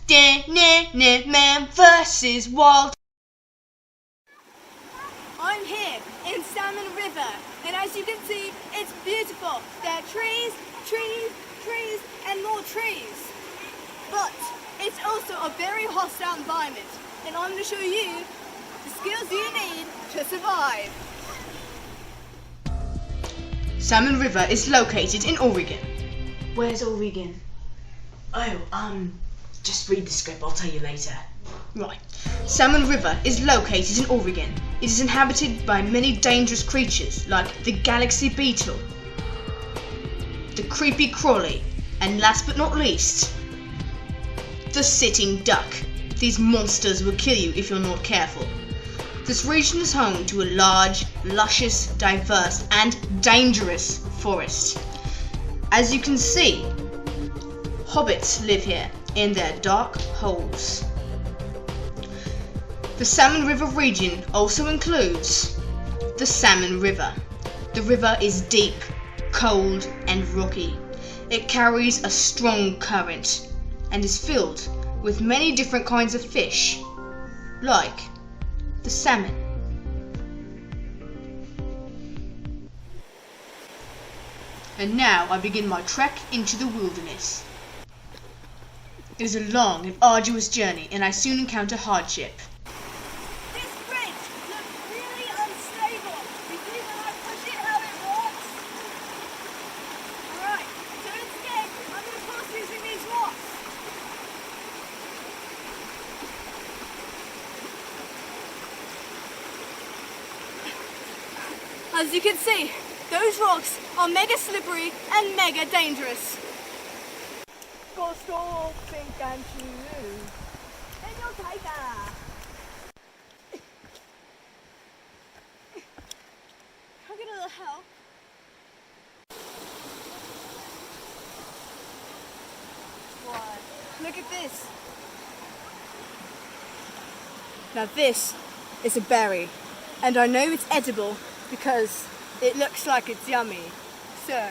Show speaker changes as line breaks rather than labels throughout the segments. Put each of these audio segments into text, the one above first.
Man versus Wild.
I'm here in Salmon River, and as you can see, it's beautiful. There are trees, trees, trees, and more trees. But it's also a very hostile environment, and I'm going to show you the skills you need to survive.
Salmon River is located in Oregon. Where's Oregon? Oh, just read the script, I'll tell you later. Right. Salmon River is located in Oregon. It is inhabited by many dangerous creatures like the galaxy beetle, the creepy crawly, and last but not least, the sitting duck. These monsters will kill you if you're not careful. This region is home to a large, luscious, diverse, and dangerous forest. As you can see, hobbits live here in their dark holes. The Salmon River region also includes the Salmon River. The river is deep, cold, and rocky. It carries a strong current and is filled with many different kinds of fish, like the salmon. And now I begin my trek into the wilderness. It is a long and arduous journey, and I soon encounter hardship.
This bridge looks really unstable. You see when I push it how it walks? Alright, so instead, I'm going to cross using these rocks. As you can see, those rocks are mega slippery and mega dangerous. Go stop, think and choose. And your tiger. Can I get a little help? What? Look at this. Now this is a berry, and I know it's edible because it looks like it's yummy. So,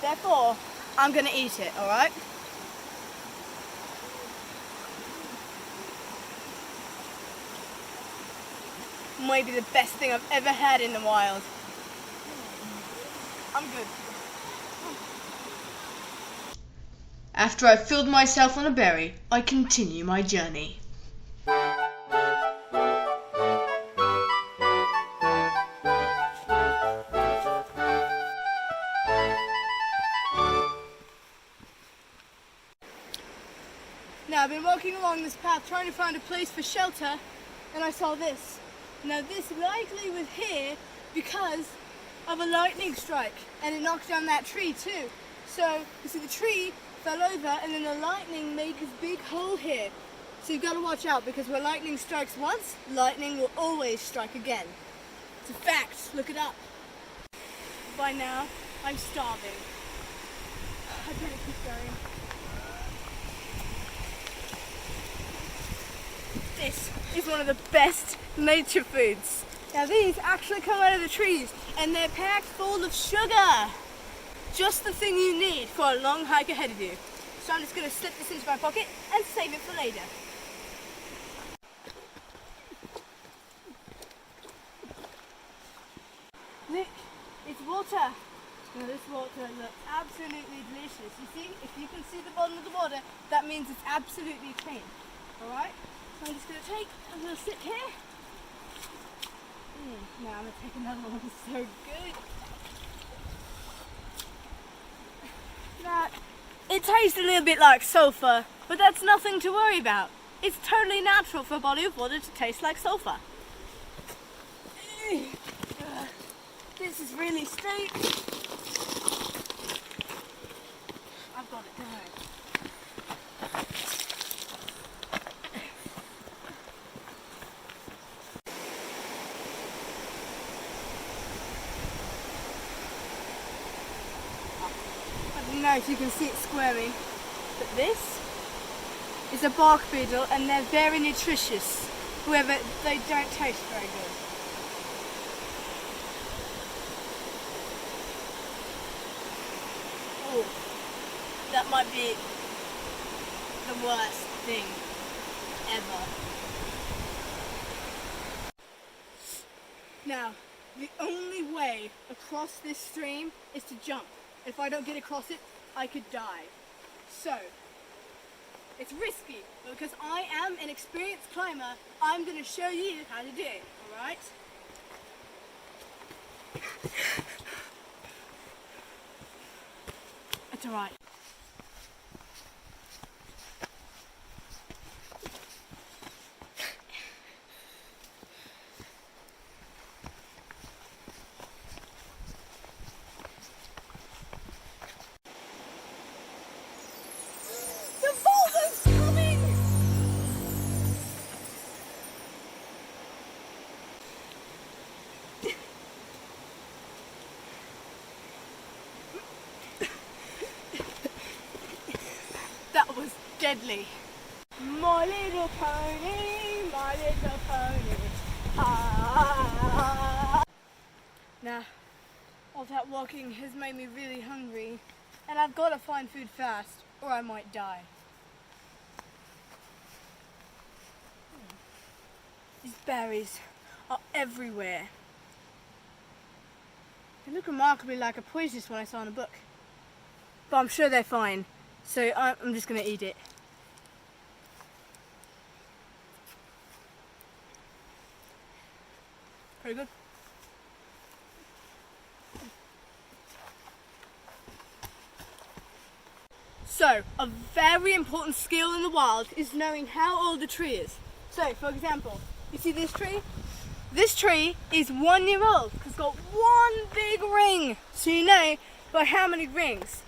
therefore, I'm gonna eat it, alright? Maybe the best thing I've ever had in the wild. I'm good.
After I've filled myself on a berry, I continue my journey.
Now, I've been walking along this path trying to find a place for shelter, and I saw this. Now, this likely was here because of a lightning strike, and it knocked down that tree too. So, you see the tree fell over, and then the lightning made this big hole here. So you've got to watch out, because where lightning strikes once, lightning will always strike again. It's a fact, look it up. By now, I'm starving. I better keep going. This is one of the best nature foods. Now these actually come out of the trees, and they're packed full of sugar. Just the thing you need for a long hike ahead of you. So I'm just going to slip this into my pocket and save it for later. Look, it's water. Now this water looks absolutely delicious. You see, if you can see the bottom of the water, that means it's absolutely clean. Alright? So I'm just going to take a little sip here. Now I'm going to take another one. It's so good. Now, it tastes a little bit like sulfur, but that's nothing to worry about. It's totally natural for a body of water to taste like sulfur. This is really steep. I've got it going. I don't know if you can see it squirming, but this is a bark beetle, and they're very nutritious. However, they don't taste very good. Oh, that might be the worst thing ever. Now, the only way across this stream is to jump. If I don't get across it, I could die. So, it's risky, but because I am an experienced climber, I'm going to show you how to do it, alright? It's alright. That was deadly. My little pony, my little pony. Ah. Now, all that walking has made me really hungry, and I've got to find food fast, or I might die. These berries are everywhere. They look remarkably like a poisonous one I saw in a book, but I'm sure they're fine. So I'm just going to eat it. Pretty good. So, a very important skill in the wild is knowing how old a tree is. So, for example, you see this tree? This tree is 1 year old because it's got one big ring. So you know by how many rings.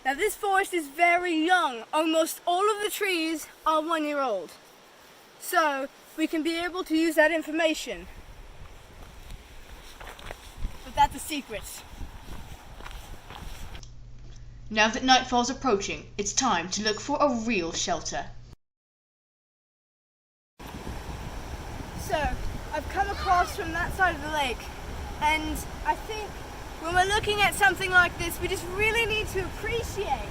Now this forest is very young. Almost all of the trees are 1 year old. So we can be able to use that information. But that's a secret.
Now that nightfall's approaching, it's time to look for a real shelter.
So I've come across from that side of the lake, and I think when we're looking at something like this, we just really need to appreciate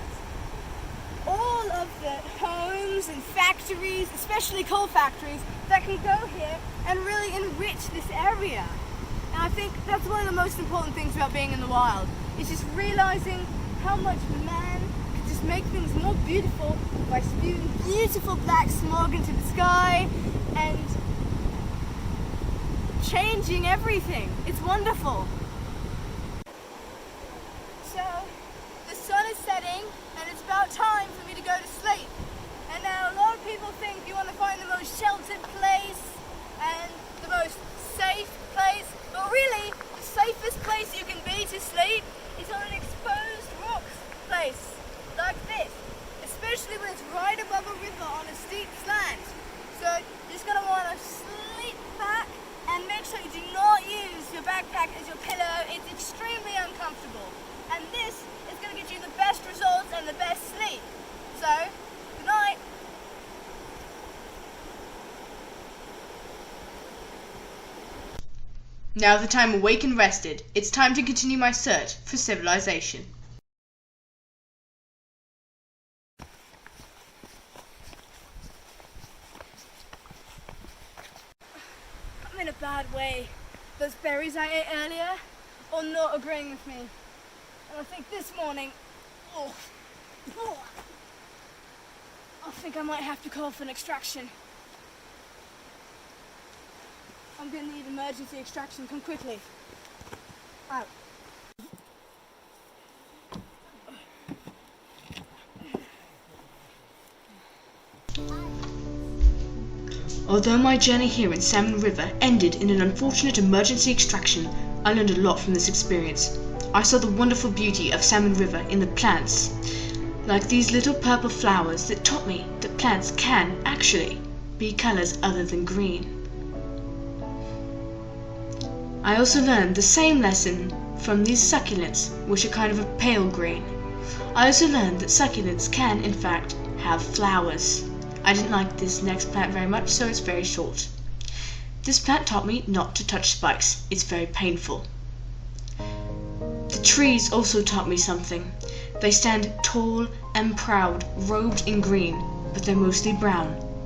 all of the homes and factories, especially coal factories, that can go here and really enrich this area. And I think that's one of the most important things about being in the wild, is just realizing how much man can just make things more beautiful by spewing beautiful black smog into the sky and changing everything. It's wonderful. So, the sun is setting and it's about time for me to go to sleep. And now a lot of people think you want to find the most sheltered place and the most safe place, but really the safest place you can be to sleep is on an exposed rocks place like this, especially when it's right above a river on a steep slant. So you're just going to want to sleep back and make sure you do not use your backpack as your pillow. It's extremely uncomfortable. And this is going to get you the best results and the best sleep. So, good night.
Now that I'm awake and rested, it's time to continue my search for civilization.
I'm in a bad way. Those berries I ate earlier are not agreeing with me. And I think this morning, I think I might have to call for an extraction. I'm going to need emergency extraction. Come quickly. Out.
Although my journey here in Salmon River ended in an unfortunate emergency extraction, I learned a lot from this experience. I saw the wonderful beauty of Salmon River in the plants, like these little purple flowers that taught me that plants can actually be colors other than green. I also learned the same lesson from these succulents, which are kind of a pale green. I also learned that succulents can, in fact, have flowers. I didn't like this next plant very much, so it's very short. This plant taught me not to touch spikes. It's very painful. The trees also taught me something. They stand tall and proud, robed in green, but they're mostly brown